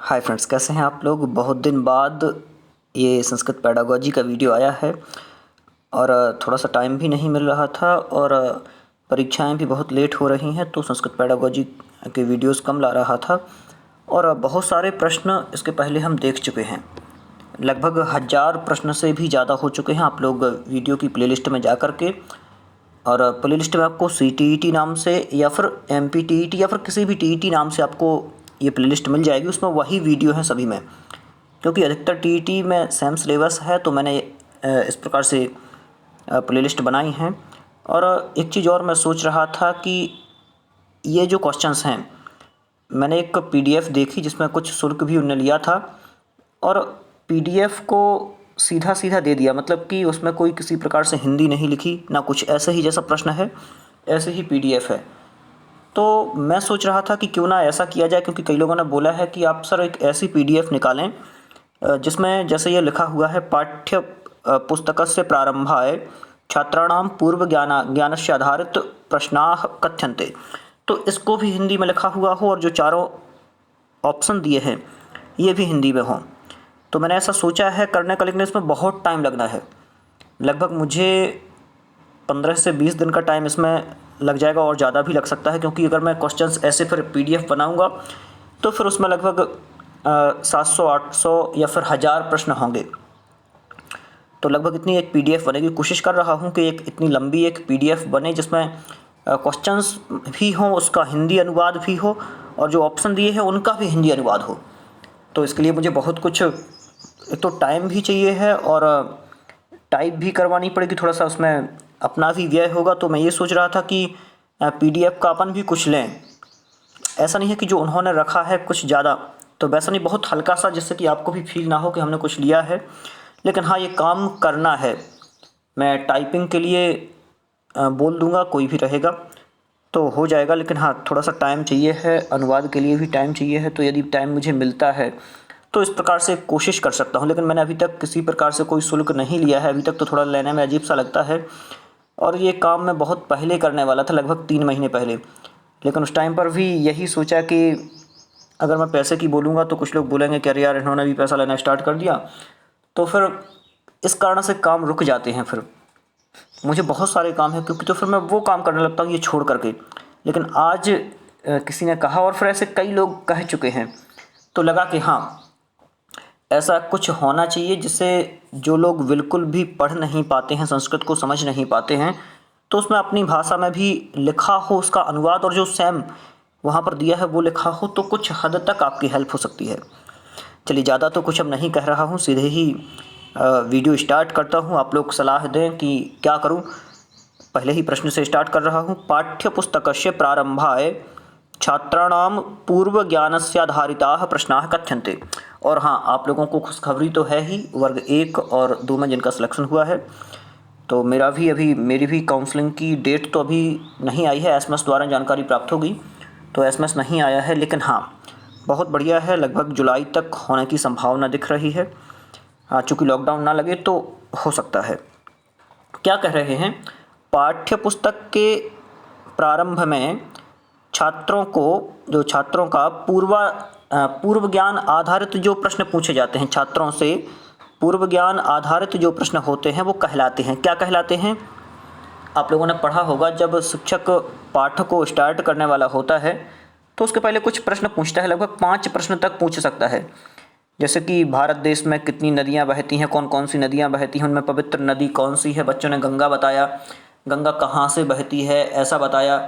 Hi friends, कैसे हैं आप लोग। बहुत दिन बाद ये संस्कृत पेडागोजी का वीडियो आया है और थोड़ा सा टाइम भी नहीं मिल रहा था और परीक्षाएं भी बहुत लेट हो रही हैं, तो संस्कृत पेडागोजी के वीडियोस कम ला रहा था और बहुत सारे प्रश्न इसके पहले हम देख चुके हैं। लगभग 1000 प्रश्न से भी ज़्यादा हो चुके हैं। आप लोग वीडियो की प्लेलिस्ट में जा कर के, और प्लेलिस्ट में आपको CTET नाम से या फिर MPTET या फिर किसी भी TET नाम से आपको ये प्लेलिस्ट मिल जाएगी। उसमें वही वीडियो है सभी में, क्योंकि अधिकतर TET में सेम सिलेबस है, तो मैंने इस प्रकार से प्लेलिस्ट बनाई हैं। और एक चीज़ और मैं सोच रहा था कि ये जो क्वेश्चंस हैं, मैंने एक PDF देखी जिसमें कुछ शुल्क भी उन्होंने लिया था और PDF को सीधा सीधा दे दिया, मतलब कि उसमें कोई किसी प्रकार से हिंदी नहीं लिखी ना कुछ। ऐसे ही जैसा प्रश्न है ऐसे ही PDF है। तो मैं सोच रहा था कि क्यों ना ऐसा किया जाए, क्योंकि कई लोगों ने बोला है कि आप सर एक ऐसी PDF निकालें जिसमें जैसे ये लिखा हुआ है, पाठ्य पुस्तकस्य प्रारंभाय छात्राणाम पूर्व ज्ञानस्य आधारित प्रश्नाः कथ्यन्ते। तो इसको भी हिंदी में लिखा हुआ हो और जो चारों ऑप्शन दिए हैं ये भी हिंदी में हों। तो मैंने ऐसा सोचा है करने का, लेकिन इसमें बहुत टाइम लगना है। लगभग मुझे 15 से 20 दिन का टाइम इसमें लग जाएगा और ज़्यादा भी लग सकता है, क्योंकि अगर मैं क्वेश्चंस ऐसे फिर PDF बनाऊंगा तो फिर उसमें लगभग 700 800 या फिर 1000 प्रश्न होंगे। तो लगभग इतनी एक PDF बनेगी। कोशिश कर रहा हूँ कि एक इतनी लंबी एक PDF बने जिसमें क्वेश्चंस भी हों, उसका हिंदी अनुवाद भी हो और जो ऑप्शन दिए हैं उनका भी हिंदी अनुवाद हो। तो इसके लिए मुझे बहुत कुछ, एक तो टाइम भी चाहिए है और टाइप भी करवानी पड़ेगी, थोड़ा सा उसमें अपना भी व्यय होगा। तो मैं ये सोच रहा था कि PDF का अपन भी कुछ लें। ऐसा नहीं है कि जो उन्होंने रखा है कुछ ज़्यादा, तो वैसा नहीं, बहुत हल्का सा, जिससे कि आपको भी फील ना हो कि हमने कुछ लिया है। लेकिन हाँ, ये काम करना है। मैं टाइपिंग के लिए बोल दूंगा, कोई भी रहेगा तो हो जाएगा, लेकिन हाँ थोड़ा सा टाइम चाहिए है, अनुवाद के लिए भी टाइम चाहिए है। तो यदि टाइम मुझे मिलता है तो इस प्रकार से कोशिश कर सकता हूँ, लेकिन मैंने अभी तक किसी प्रकार से कोई शुल्क नहीं लिया है अभी तक, तो थोड़ा लेने में अजीब सा लगता है। और ये काम मैं बहुत पहले करने वाला था, लगभग 3 महीने पहले, लेकिन उस टाइम पर भी यही सोचा कि अगर मैं पैसे की बोलूँगा तो कुछ लोग बोलेंगे कि अरे यार इन्होंने भी पैसा लेना स्टार्ट कर दिया, तो फिर इस कारण से काम रुक जाते हैं। फिर मुझे बहुत सारे काम हैं, क्योंकि तो फिर मैं वो काम करने लगता हूँ ये छोड़ करके। लेकिन आज किसी ने कहा और फिर ऐसे कई लोग कह चुके हैं, तो लगा कि हाँ ऐसा कुछ होना चाहिए जिससे जो लोग बिल्कुल भी पढ़ नहीं पाते हैं, संस्कृत को समझ नहीं पाते हैं, तो उसमें अपनी भाषा में भी लिखा हो उसका अनुवाद, और जो सेम वहाँ पर दिया है वो लिखा हो, तो कुछ हद तक आपकी हेल्प हो सकती है। चलिए, ज़्यादा तो कुछ अब नहीं कह रहा हूँ, सीधे ही वीडियो स्टार्ट करता हूँ। आप लोग सलाह दें कि क्या करूँ। पहले ही प्रश्न से स्टार्ट कर रहा हूँ। पाठ्यपुस्तकस्य प्रारंभाय छात्राणाम पूर्व ज्ञानस्याधारिताः प्रश्नाः कथ्यन्ते। और हाँ, आप लोगों को खुशखबरी तो है ही, वर्ग 1 और 2 में जिनका सिलेक्शन हुआ है। तो मेरी भी काउंसलिंग की डेट तो अभी नहीं आई है, SMS द्वारा जानकारी प्राप्त होगी, तो SMS नहीं आया है। लेकिन हाँ, बहुत बढ़िया है, लगभग जुलाई तक होने की संभावना दिख रही है। चूँकि लॉकडाउन ना लगे तो हो सकता है। क्या कह रहे हैं, पाठ्य पुस्तक के प्रारंभ में छात्रों का पूर्व ज्ञान आधारित जो प्रश्न पूछे जाते हैं, छात्रों से पूर्व ज्ञान आधारित जो प्रश्न होते हैं वो कहलाते हैं। क्या कहलाते हैं, आप लोगों ने पढ़ा होगा, जब शिक्षक पाठ को स्टार्ट करने वाला होता है तो उसके पहले कुछ प्रश्न पूछता है, लगभग 5 प्रश्न तक पूछ सकता है। जैसे कि भारत देश में कितनी नदियाँ बहती हैं, कौन कौन सी नदियाँ बहती हैं, उनमें पवित्र नदी कौन सी है। बच्चों ने गंगा बताया, गंगा कहाँ से बहती है ऐसा बताया।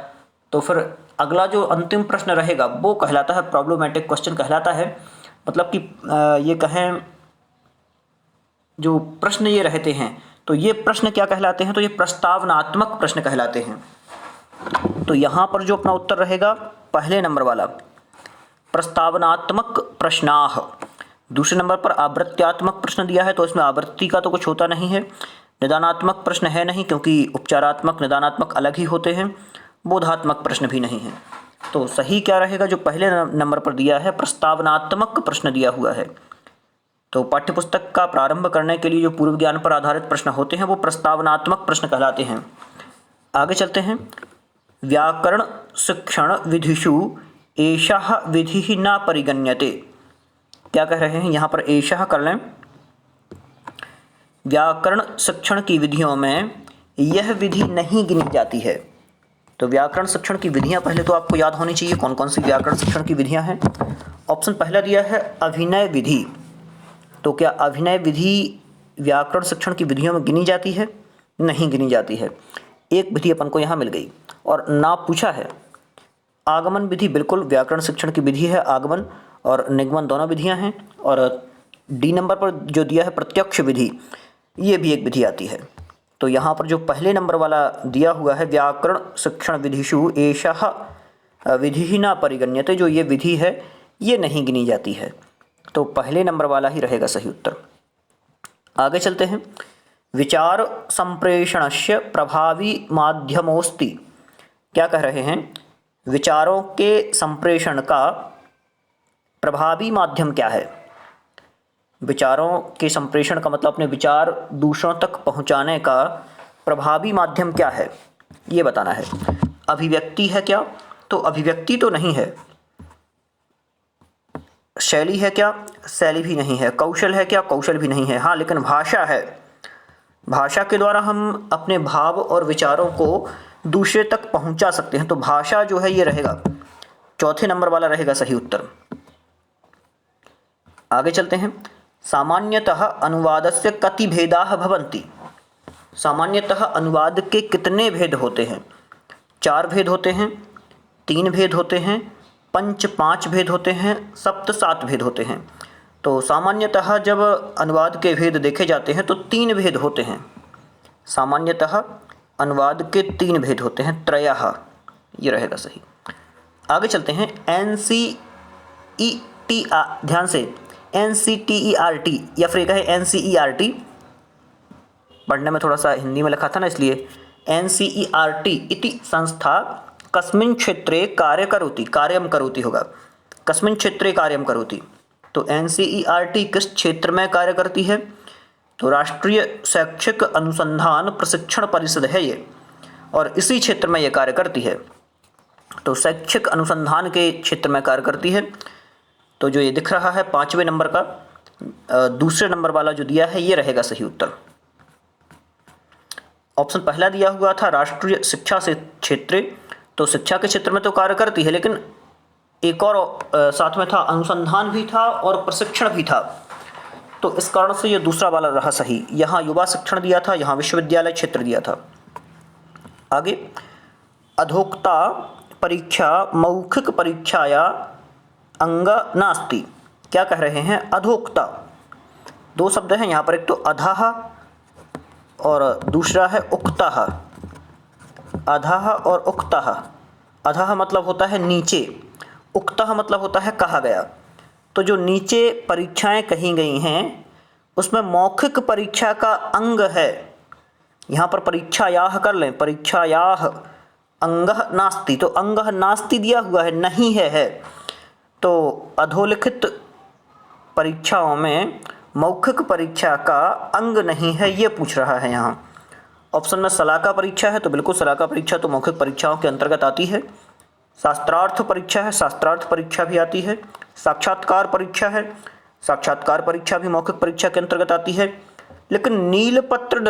तो फिर अगला जो अंतिम प्रश्न रहेगा वो कहलाता है प्रॉब्लमेटिक क्वेश्चन कहलाता है। मतलब कि ये कहें, जो प्रश्न ये रहते हैं, तो ये प्रश्न क्या कहलाते हैं, तो ये प्रस्तावनात्मक प्रश्न कहलाते हैं। तो यहाँ पर जो अपना उत्तर रहेगा पहले नंबर वाला, प्रस्तावनात्मक प्रश्नाः। दूसरे नंबर पर आवृत्त्यात्मक प्रश्न दिया है, तो इसमें आवृत्ति का तो कुछ होता नहीं है। निदानात्मक प्रश्न है नहीं, क्योंकि उपचारात्मक निदानात्मक अलग ही होते हैं। बोधात्मक प्रश्न भी नहीं है। तो सही क्या रहेगा, जो पहले नंबर पर दिया है प्रस्तावनात्मक प्रश्न दिया हुआ है। तो पाठ्यपुस्तक का प्रारंभ करने के लिए जो पूर्व ज्ञान पर आधारित प्रश्न होते हैं वो प्रस्तावनात्मक प्रश्न कहलाते हैं। आगे चलते हैं। व्याकरण शिक्षण विधिषु एषः विधिः न परिगण्यते। क्या कह रहे हैं यहाँ पर, एषः कर लें, व्याकरण शिक्षण की विधियों में यह विधि नहीं गिनी जाती है। तो व्याकरण शिक्षण की विधियाँ पहले तो आपको याद होनी चाहिए, कौन कौन सी व्याकरण शिक्षण की विधियाँ हैं। ऑप्शन पहला दिया है अभिनय विधि। तो क्या अभिनय विधि व्याकरण शिक्षण की विधियों में गिनी जाती है? नहीं गिनी जाती है। एक विधि अपन को यहाँ मिल गई और ना पूछा है। आगमन विधि बिल्कुल व्याकरण शिक्षण की विधि है, आगमन और निगमन दोनों विधियाँ हैं। और डी नंबर पर जो दिया है प्रत्यक्ष विधि, ये भी एक विधि आती है। तो यहाँ पर जो पहले नंबर वाला दिया हुआ है व्याकरण शिक्षण विधिषु एषः विधि न परिगण्यते, जो ये विधि है ये नहीं गिनी जाती है। तो पहले नंबर वाला ही रहेगा सही उत्तर। आगे चलते हैं। विचार संप्रेषणस्य प्रभावी माध्यमोस्ति। क्या कह रहे हैं, विचारों के संप्रेषण का प्रभावी माध्यम क्या है? विचारों के संप्रेषण का मतलब अपने विचार दूसरों तक पहुंचाने का प्रभावी माध्यम क्या है, ये बताना है। अभिव्यक्ति है क्या? तो अभिव्यक्ति तो नहीं है। शैली है क्या? शैली भी नहीं है। कौशल है क्या? कौशल भी नहीं है। हाँ, लेकिन भाषा है। भाषा के द्वारा हम अपने भाव और विचारों को दूसरे तक पहुंचा सकते हैं। तो भाषा जो है ये रहेगा, चौथे नंबर वाला रहेगा सही उत्तर। आगे चलते हैं। सामान्यतः अनुवादस्य कति भेदाः भवन्ति। सामान्यतः अनुवाद के कितने भेद होते हैं? 4 भेद होते हैं, 3 भेद होते हैं, पंच 5 भेद होते हैं, सप्त 7 भेद होते हैं। तो सामान्यतः जब अनुवाद के भेद देखे जाते हैं तो 3 भेद होते हैं। सामान्यतः अनुवाद के 3 भेद होते हैं, त्रयः, ये रहेगा सही। आगे चलते हैं। NCERT, ध्यान से, NCTERT या फिर कहें NCERT, पढ़ने में थोड़ा सा हिंदी में लिखा था ना इसलिए। NCERT इति संस्था कस्मिन् क्षेत्रे कार्य करोति, कार्यम करोति होगा, कस्मिन् क्षेत्रे कार्यम करोति। तो NCERT किस क्षेत्र में कार्य करती है? तो राष्ट्रीय शैक्षिक अनुसंधान प्रशिक्षण परिषद है ये, और इसी क्षेत्र में ये कार्य करती है। तो शैक्षिक अनुसंधान के क्षेत्र में कार्य करती है। तो जो ये दिख रहा है 5वें नंबर का दूसरे नंबर वाला जो दिया है ये रहेगा सही उत्तर। ऑप्शन पहला दिया हुआ था राष्ट्रीय शिक्षा से क्षेत्र, तो शिक्षा के क्षेत्र में तो कार्य करती है, लेकिन एक और साथ में था, अनुसंधान भी था और प्रशिक्षण भी था। तो इस कारण से ये दूसरा वाला रहा सही। यहाँ युवा शिक्षण दिया था, यहाँ विश्वविद्यालय क्षेत्र दिया था। आगे, अधोक्ता परीक्षा मौखिक परीक्षाया अंग नास्ति। क्या कह रहे हैं? अधोक्ता, 2 शब्द हैं यहाँ पर, एक तो अधः और दूसरा है उक्तः। अधः और उक्तः। अधः मतलब होता है नीचे, उक्तः मतलब होता है कहा गया। तो जो नीचे परीक्षाएं कही गई हैं उसमें मौखिक परीक्षा का अंग है। यहाँ पर परीक्षायाः कर लें, परीक्षायाः अंगः नास्ति, तो अंगः नास्ति दिया हुआ है, नहीं है। तो अधोलिखित परीक्षाओं में मौखिक परीक्षा का अंग नहीं है, ये पूछ रहा है यहाँ। ऑप्शन में शलाका परीक्षा है, तो बिल्कुल शलाका परीक्षा तो मौखिक परीक्षाओं के अंतर्गत आती है। शास्त्रार्थ परीक्षा है, शास्त्रार्थ परीक्षा भी आती है। साक्षात्कार परीक्षा है, साक्षात्कार परीक्षा भी मौखिक परीक्षा के अंतर्गत आती है। लेकिन नीलपत्र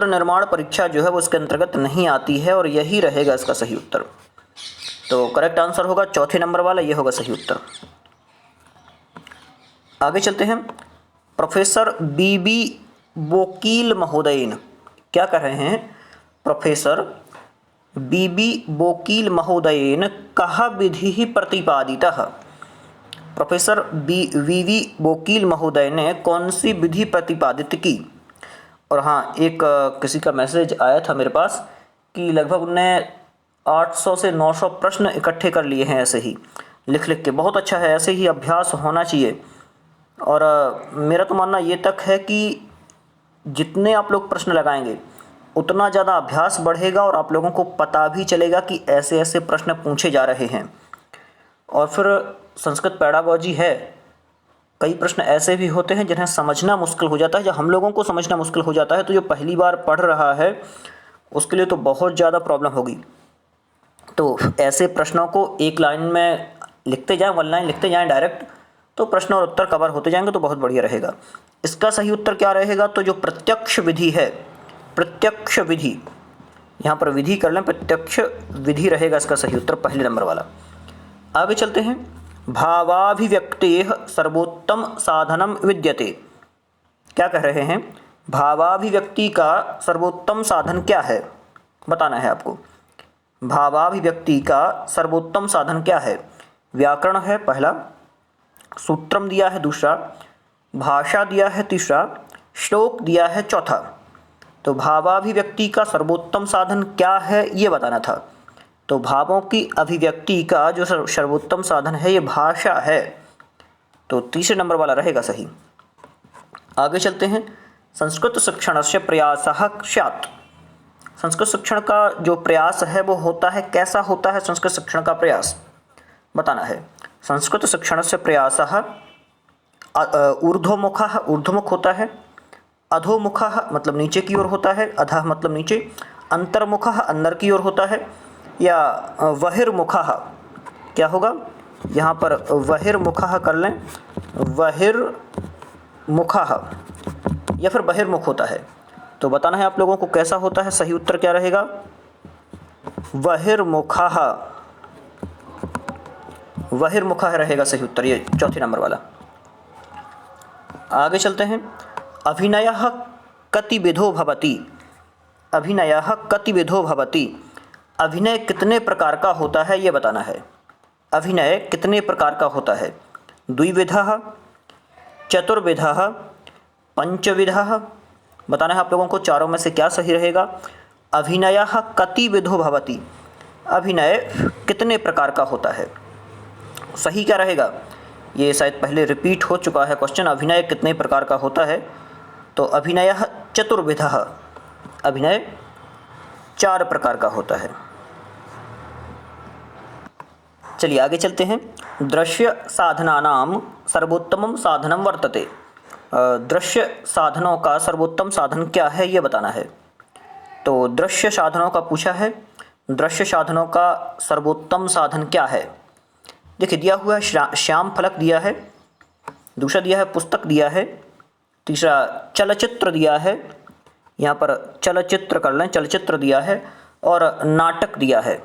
निर्माण परीक्षा जो है वो इसके अंतर्गत नहीं आती है, और यही रहेगा इसका सही उत्तर। तो करेक्ट आंसर होगा चौथे नंबर वाला, ये होगा सही उत्तर। आगे चलते हैं। प्रोफेसर बीबी बोकील महोदयन। क्या कह रहे हैं? प्रोफेसर बीबी बोकील महोदयन कः विधि प्रतिपादितः। प्रोफेसर वीवी बोकील महोदय ने कौन सी विधि प्रतिपादित की? और हाँ, एक किसी का मैसेज आया था मेरे पास कि लगभग उनने 800 से 900 प्रश्न इकट्ठे कर लिए हैं, ऐसे ही लिख लिख के। बहुत अच्छा है, ऐसे ही अभ्यास होना चाहिए। और मेरा तो मानना ये तक है कि जितने आप लोग प्रश्न लगाएंगे उतना ज़्यादा अभ्यास बढ़ेगा, और आप लोगों को पता भी चलेगा कि ऐसे ऐसे प्रश्न पूछे जा रहे हैं। और फिर संस्कृत पेडागॉजी है, कई प्रश्न ऐसे भी होते हैं जिन्हें समझना मुश्किल हो जाता है। जब हम लोगों को समझना मुश्किल हो जाता है तो जो पहली बार पढ़ रहा है उसके लिए तो बहुत ज़्यादा प्रॉब्लम होगी। तो ऐसे प्रश्नों को एक लाइन में लिखते जाएं, वन लाइन लिखते जाएं डायरेक्ट, तो प्रश्न और उत्तर कवर होते जाएंगे तो बहुत बढ़िया रहेगा। इसका सही उत्तर क्या रहेगा, तो जो प्रत्यक्ष विधि है, प्रत्यक्ष विधि, यहाँ पर विधि कर लें, प्रत्यक्ष विधि रहेगा इसका सही उत्तर, पहले नंबर वाला। आगे चलते हैं। भावाभिव्यक्तेः सर्वोत्तम साधनम विद्यते। क्या कह रहे हैं, भावाभिव्यक्ति का सर्वोत्तम साधन क्या है, बताना है आपको। भावाभिव्यक्ति का सर्वोत्तम साधन क्या है। व्याकरण है पहला, सूत्रम दिया है दूसरा, भाषा दिया है तीसरा, श्लोक दिया है चौथा। तो भावाभिव्यक्ति का सर्वोत्तम साधन क्या है ये बताना था। तो भावों की अभिव्यक्ति का जो सर्वोत्तम साधन है ये भाषा है, तो तीसरे नंबर वाला रहेगा सही। आगे चलते हैं। संस्कृत शिक्षणस्य प्रयासः स्यात्। संस्कृत शिक्षण का जो प्रयास है वो होता है, कैसा होता है संस्कृत शिक्षण का प्रयास, बताना है। संस्कृत शिक्षणस्य प्रयासः ऊर्ध्वमुखः, ऊर्ध्वमुख होता है, अधोमुखः मतलब नीचे की ओर होता है, अधः मतलब नीचे, अंतर्मुखः अंदर की ओर होता है, या बहिर्मुखः, क्या होगा यहाँ पर बहिर्मुखः कर लें, बहिर्मुखः या फिर बहिर्मुख होता है। तो बताना है आप लोगों को कैसा होता है, सही उत्तर क्या रहेगा, बहिर्मुखः, बहिर्मुखः रहेगा सही उत्तर, ये चौथे नंबर वाला। आगे चलते हैं। अभिनयः कतिविधो भवति। अभिनयः कतिविधो भवति। अभिनय कितने प्रकार का होता है ये बताना है। अभिनय कितने प्रकार का होता है। द्विविधः, चतुर्विधः, पंचविधः। बताना है आप लोगों को चारों में से क्या सही रहेगा। अभिनयः कतिविधो भवति। अभिनय कितने प्रकार का होता है, सही क्या रहेगा। ये शायद पहले रिपीट हो चुका है क्वेश्चन, अभिनय कितने प्रकार का होता है। तो अभिनयः चतुर्विधः, अभिनय 4 प्रकार का होता है। चलिए आगे चलते हैं। दृश्य साधनानां सर्वोत्तमं साधनं वर्तते। दृश्य साधनों का सर्वोत्तम साधन क्या है ये बताना है। तो दृश्य साधनों का पूछा है, दृश्य साधनों का सर्वोत्तम साधन क्या है। देखिए दिया हुआ है श्याम फलक दिया है, दूसरा दिया है पुस्तक दिया है, तीसरा चलचित्र दिया है, यहाँ पर चलचित्र कर लें, चलचित्र दिया है, और नाटक दिया है।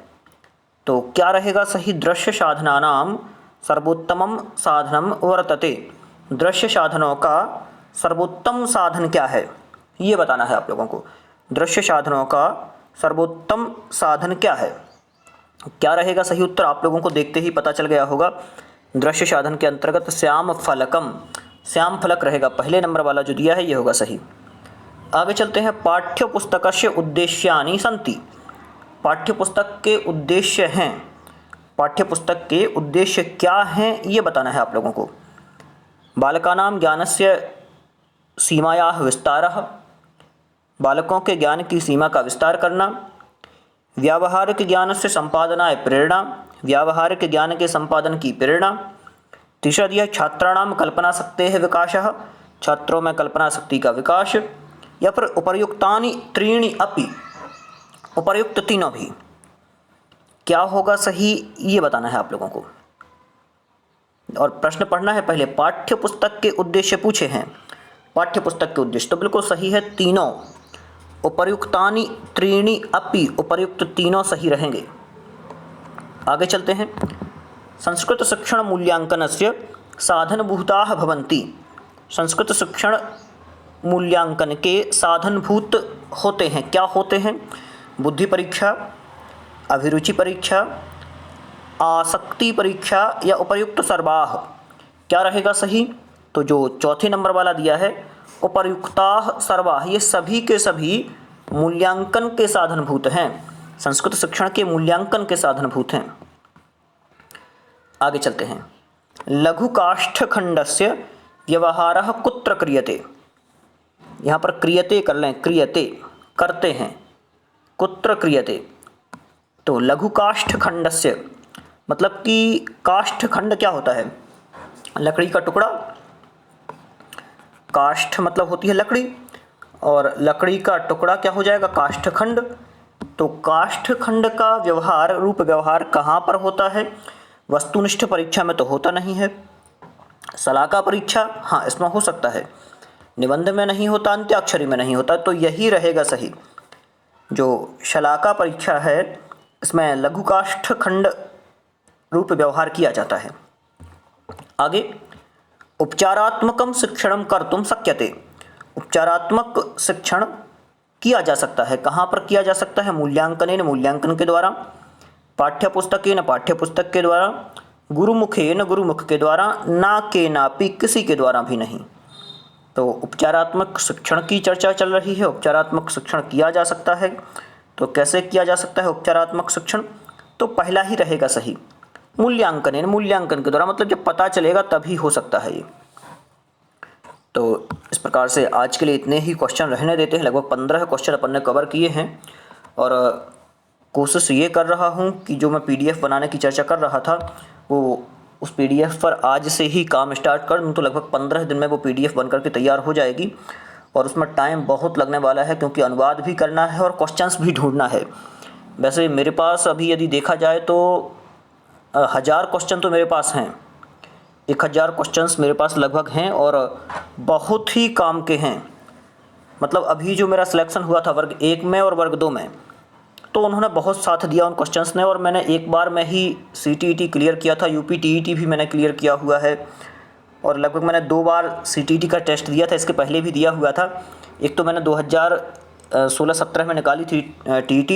तो क्या रहेगा सही, दृश्य साधनानां सर्वोत्तमं साधनं वर्तते। दृश्य साधनों का सर्वोत्तम साधन क्या है ये बताना है आप लोगों को। दृश्य साधनों का सर्वोत्तम साधन क्या है, क्या रहेगा सही उत्तर, आप लोगों को देखते ही पता चल गया होगा। दृश्य साधन के अंतर्गत श्याम फलकम, श्याम फलक रहेगा, पहले नंबर वाला जो दिया है ये होगा सही। आगे चलते हैं। पाठ्य पुस्तकस्य उद्देश्यानि सन्ति। पाठ्य पुस्तक के उद्देश्य हैं, पाठ्य पुस्तक के उद्देश्य क्या हैं ये बताना है आप लोगों को। बालकानां ज्ञानस्य सीमायाः विस्तारः। बालकों के ज्ञान की सीमा का विस्तार करना। व्यावहारिक ज्ञान से संपादनाय प्रेरणा, व्यावहारिक ज्ञान के संपादन की प्रेरणा। तीसरा दिया छात्राणाम कल्पना शक्तेः विकासः, छात्रों में कल्पना शक्ति का विकास। या फिर उपर्युक्तानि त्रीणि अपि, उपर्युक्त तीनों भी, क्या होगा सही ये बताना है आप लोगों को। और प्रश्न पढ़ना है पहले, पाठ्य पुस्तक के उद्देश्य पूछे हैं, पाठ्य पुस्तक के उद्देश्य, तो बिल्कुल सही है तीनों, उपर्युक्तानि त्रीणि अपि, उपर्युक्त तीनों सही रहेंगे। आगे चलते हैं। संस्कृत शिक्षण मूल्यांकनस्य साधनभूताः भवन्ति। संस्कृत शिक्षण मूल्यांकन के साधनभूत होते हैं, क्या होते हैं। बुद्धि परीक्षा, अभिरुचि परीक्षा, आसक्ति परीक्षा या उपर्युक्त सर्वाः। क्या रहेगा सही, तो जो चौथे नंबर वाला दिया है उपर्युक्ताः सर्वाः, ये सभी के सभी मूल्यांकन के साधनभूत हैं, संस्कृत शिक्षण के मूल्यांकन के साधनभूत हैं। आगे चलते हैं। लघुकाष्ठखण्डस्य व्यवहारः कुत्र क्रियते। यहाँ पर क्रियते कर लें, क्रियते करते हैं, कुत्र क्रियते। तो लघुकाष्ठखण्डस्य मतलब कि काष्ठखंड क्या होता है, लकड़ी का टुकड़ा। काष्ठ मतलब होती है लकड़ी, और लकड़ी का टुकड़ा क्या हो जाएगा, काष्ठखंड। तो काष्ठखंड का व्यवहार, रूप व्यवहार कहाँ पर होता है, वस्तुनिष्ठ परीक्षा में तो होता नहीं है। शलाका परीक्षा, हाँ, इसमें हो सकता है। निबंध में नहीं होता, अंत्याक्षरी में नहीं होता, तो यही रहेगा सही। जो शलाका परीक्षा है इसमें लघुकाष्ठ खंड रूप व्यवहार किया जाता है। आगे, उपचारात्मकम शिक्षणम कर्तुम शक्यते। उपचारात्मक शिक्षण किया जा सकता है। कहाँ पर किया जा सकता है? मूल्यांकनेन, मूल्यांकन के द्वारा, पाठ्यपुस्तकेन, पाठ्यपुस्तक के द्वारा, गुरुमुखेन, गुरुमुख के द्वारा, ना के नापि, किसी के द्वारा भी नहीं। तो उपचारात्मक शिक्षण की चर्चा चल रही है। उपचारात्मक शिक्षण किया जा सकता है, तो कैसे किया जा सकता है उपचारात्मक शिक्षण? तो पहला ही रहेगा सही, मूल्यांकन, मूल्यांकन के द्वारा, मतलब जब पता चलेगा तभी हो सकता है ये। तो इस प्रकार से आज के लिए इतने ही क्वेश्चन रहने देते हैं। लगभग 15 क्वेश्चन अपन ने कवर किए हैं और कोशिश ये कर रहा हूँ कि जो मैं PDF बनाने की चर्चा कर रहा था वो उस PDF पर आज से ही काम स्टार्ट कर दूँ, तो लगभग 15 दिन में वो PDF बन करके तैयार हो जाएगी। और उसमें टाइम बहुत लगने वाला है क्योंकि अनुवाद भी करना है और क्वेश्चंस भी ढूंढना है। वैसे मेरे पास अभी यदि देखा जाए तो 1000 क्वेश्चन तो मेरे पास हैं, 1000 क्वेश्चंस मेरे पास लगभग हैं और बहुत ही काम के हैं। मतलब अभी जो मेरा सिलेक्शन हुआ था वर्ग 1 में और वर्ग 2 में, तो उन्होंने बहुत साथ दिया उन क्वेश्चंस ने। और मैंने एक बार में ही CTET क्लियर किया था, UP TET भी मैंने क्लियर किया हुआ है और लगभग मैंने 2 बार CTET का टेस्ट दिया था, इसके पहले भी दिया हुआ था। एक तो मैंने 2016-17 में निकाली थी TET,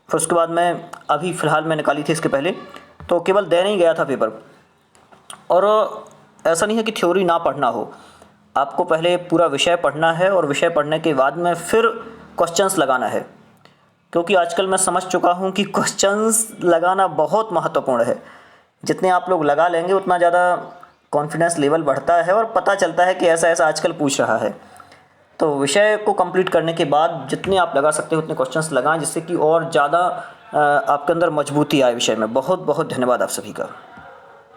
फिर उसके बाद मैं अभी फ़िलहाल में निकाली थी इसके पहले, तो केवल देने ही गया था पेपर। और ऐसा नहीं है कि थ्योरी ना पढ़ना हो, आपको पहले पूरा विषय पढ़ना है और विषय पढ़ने के बाद में फिर क्वेश्चंस लगाना है, क्योंकि आजकल मैं समझ चुका हूँ कि क्वेश्चंस लगाना बहुत महत्वपूर्ण है। जितने आप लोग लगा लेंगे उतना ज़्यादा कॉन्फिडेंस लेवल बढ़ता है और पता चलता है कि ऐसा ऐसा आजकल पूछ रहा है। तो विषय को कंप्लीट करने के बाद जितने आप लगा सकते हो उतने क्वेश्चंस लगाएं, जिससे कि और ज़्यादा आपके अंदर मजबूती आए विषय में। बहुत बहुत धन्यवाद आप सभी का।